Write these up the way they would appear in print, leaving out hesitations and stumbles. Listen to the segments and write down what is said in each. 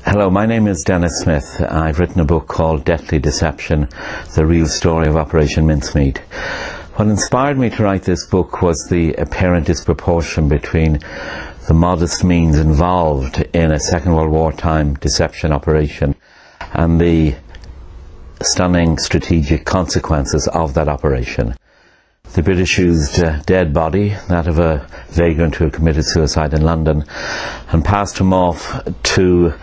Hello, my name is Dennis Smith. I've written a book called Deathly Deception, The Real Story of Operation Mincemeat. What inspired me to write this book was the apparent disproportion between the modest means involved in a Second World War time deception operation and the stunning strategic consequences of that operation. The British used a dead body, that of a vagrant who had committed suicide in London, and passed him off to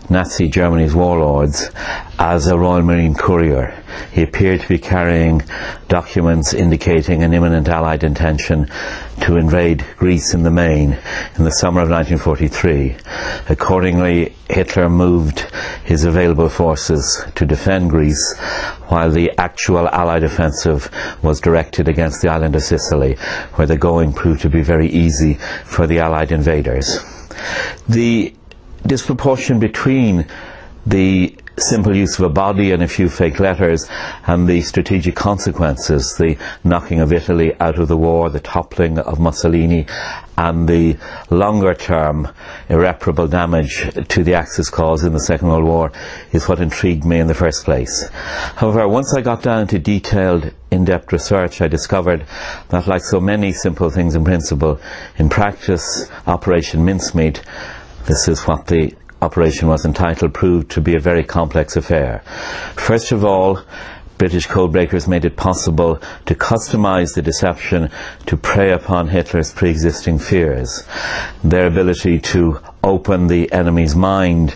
Nazi Germany's warlords as a Royal Marine courier. He appeared to be carrying documents indicating an imminent Allied intention to invade Greece in the main in the summer of 1943. Accordingly, Hitler moved his available forces to defend Greece, while the actual Allied offensive was directed against the island of Sicily, where the going proved to be very easy for the Allied invaders. The disproportion between the simple use of a body and a few fake letters and the strategic consequences, the knocking of Italy out of the war, the toppling of Mussolini, and the longer term irreparable damage to the Axis cause in the Second World War, is what intrigued me in the first place. However, once I got down to detailed, in-depth research, I discovered that, like so many simple things in principle, in practice, Operation Mincemeat, this is what the operation was entitled, proved to be a very complex affair. First of all, British codebreakers made it possible to customize the deception to prey upon Hitler's pre-existing fears. Their ability to open the enemy's mind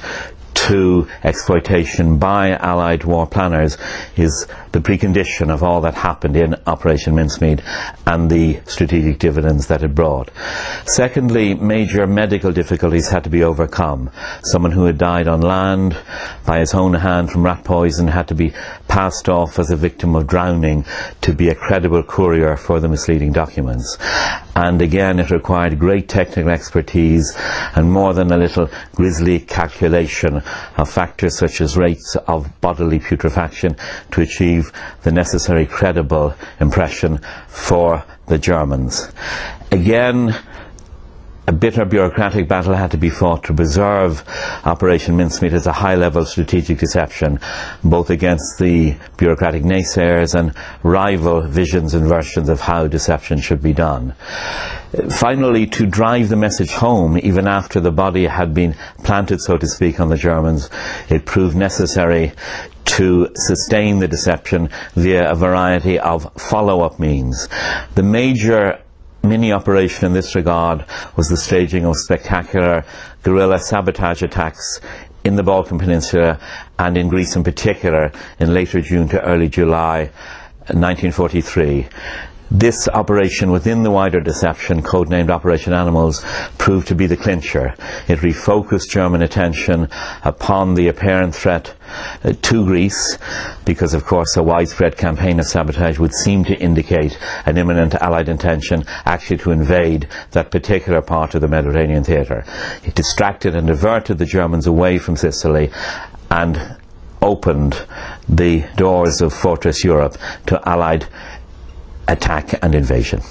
to exploitation by Allied war planners is the precondition of all that happened in Operation Mincemeat and the strategic dividends that it brought. Secondly, major medical difficulties had to be overcome. Someone who had died on land by his own hand from rat poison had to be passed off as a victim of drowning to be a credible courier for the misleading documents. And again, it required great technical expertise and more than a little grisly calculation of factors such as rates of bodily putrefaction to achieve the necessary credible impression for the Germans. Again, a bitter bureaucratic battle had to be fought to preserve Operation Mincemeat as a high-level strategic deception, both against the bureaucratic naysayers and rival visions and versions of how deception should be done. Finally, to drive the message home, even after the body had been planted, so to speak, on the Germans, it proved necessary to sustain the deception via a variety of follow-up means. The major mini-operation in this regard was the staging of spectacular guerrilla sabotage attacks in the Balkan Peninsula and in Greece in particular in later June to early July 1943. This operation within the wider deception, codenamed Operation Animals, proved to be the clincher. It refocused German attention upon the apparent threat to Greece, because of course a widespread campaign of sabotage would seem to indicate an imminent Allied intention actually to invade that particular part of the Mediterranean theatre. It distracted and diverted the Germans away from Sicily and opened the doors of Fortress Europe to Allied attack and invasion.